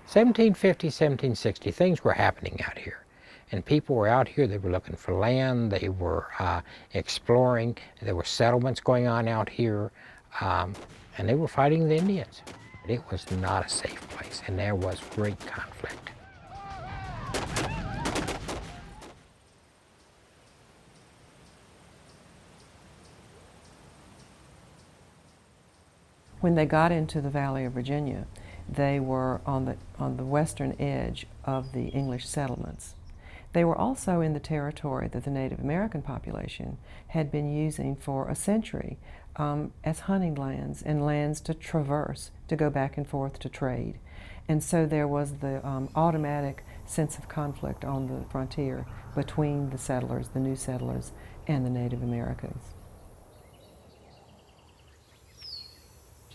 1750, 1760, things were happening out here. And people were out here, they were looking for land, they were exploring, there were settlements going on out here, and they were fighting the Indians. It was not a safe place, and there was great conflict. When they got into the Valley of Virginia, they were on the western edge of the English settlements. They were also in the territory that the Native American population had been using for a century as hunting lands and lands to traverse, to go back and forth to trade. And so there was the automatic sense of conflict on the frontier between the settlers, the new settlers, and the Native Americans.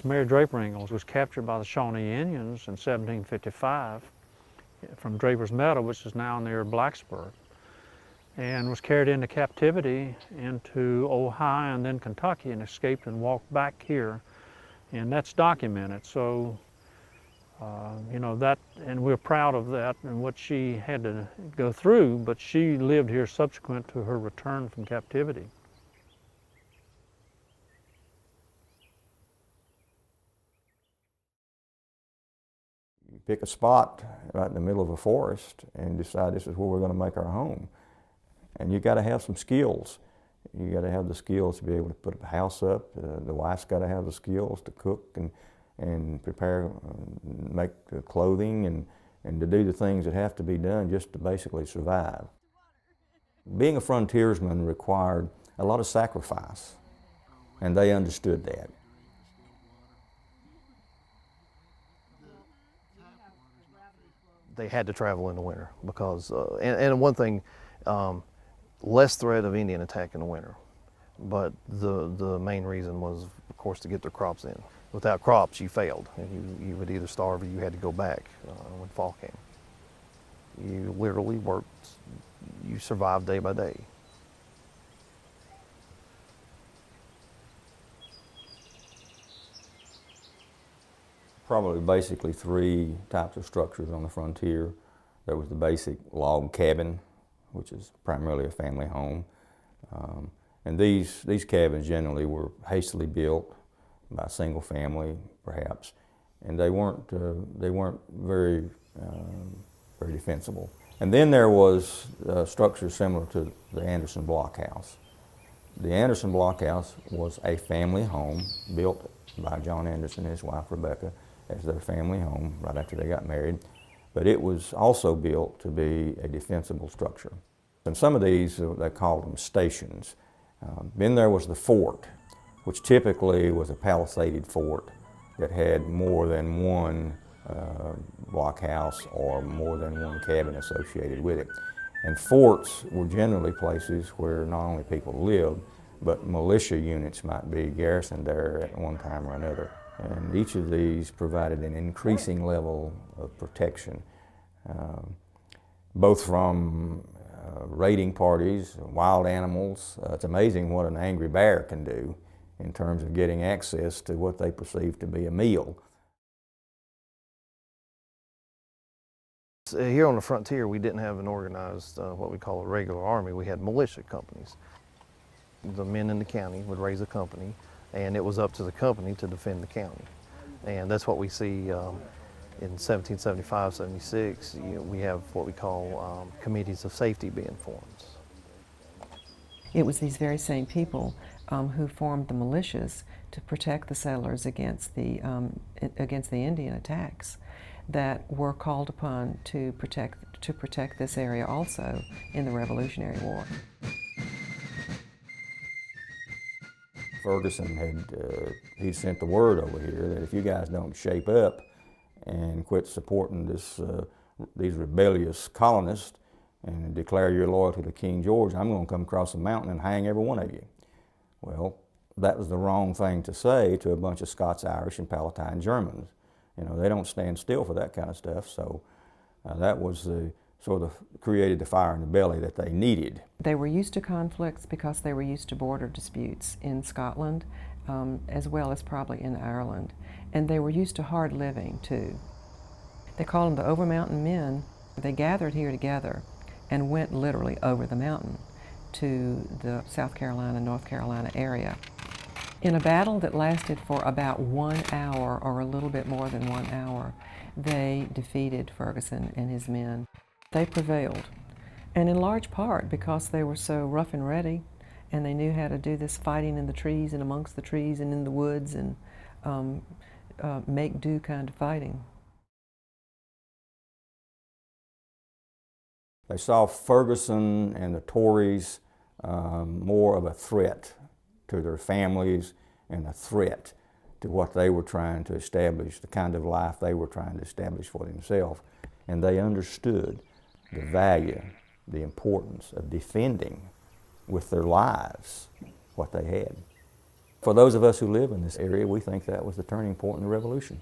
Mary Draper Ingalls was captured by the Shawnee Indians in 1755 from Draper's Meadow, which is now near Blacksburg, and was carried into captivity into Ohio and then Kentucky, and escaped and walked back here, and that's documented. So you know, that, and we're proud of that and what she had to go through, but she lived here subsequent to her return from captivity. You pick a spot right in the middle of a forest and decide this is where we're going to make our home. And you got to have some skills. You got to have the skills to be able to put a house up. The wife's got to have the skills to cook and prepare, make the clothing, and to do the things that have to be done just to basically survive. Being a frontiersman required a lot of sacrifice, and they understood that. They had to travel in the winter because, and one thing, less threat of Indian attack in the winter. But the main reason was, of course, to get their crops in. Without crops, you failed. You would either starve or you had to go back when fall came. You literally worked, you survived day by day. Probably basically three types of structures on the frontier. There was the basic log cabin, which is primarily a family home. And these cabins generally were hastily built by a single family, perhaps, and they weren't very defensible. And then there was structures similar to the Anderson blockhouse. The Anderson blockhouse was a family home built by John Anderson and his wife Rebecca as their family home right after they got married, but it was also built to be a defensible structure. And some of these, they called them stations. Then there was the fort, which typically was a palisaded fort that had more than one blockhouse or more than one cabin associated with it. And forts were generally places where not only people lived, but militia units might be garrisoned there at one time or another. And each of these provided an increasing level of protection, both from raiding parties, wild animals. It's amazing what an angry bear can do in terms of getting access to what they perceive to be a meal. Here on the frontier, we didn't have an organized, what we call a regular army. We had militia companies. The men in the county would raise a company, and it was up to the company to defend the county. And that's what we see in 1775, 76. We have what we call committees of safety being formed. It was these very same people who formed the militias to protect the settlers against the Indian attacks that were called upon to protect this area also in the Revolutionary War. Ferguson he sent the word over here that if you guys don't shape up and quit supporting these rebellious colonists and declare your loyalty to King George, I'm going to come across the mountain and hang every one of you. Well, that was the wrong thing to say to a bunch of Scots, Irish, and Palatine Germans. You know, they don't stand still for that kind of stuff, so that was sort of created the fire in the belly that they needed. They were used to conflicts because they were used to border disputes in Scotland as well as probably in Ireland. And they were used to hard living, too. They called them the Over Mountain Men. They gathered here together and went literally over the mountain to the South Carolina, North Carolina area. In a battle that lasted for about 1 hour, or a little bit more than 1 hour, they defeated Ferguson and his men. They prevailed, and in large part because they were so rough and ready, and they knew how to do this fighting in the trees and amongst the trees and in the woods, and make do kind of fighting. They saw Ferguson and the Tories more of a threat to their families and a threat to what they were trying to establish, the kind of life they were trying to establish for themselves. And they understood the value, the importance of defending with their lives what they had. For those of us who live in this area, we think that was the turning point in the Revolution.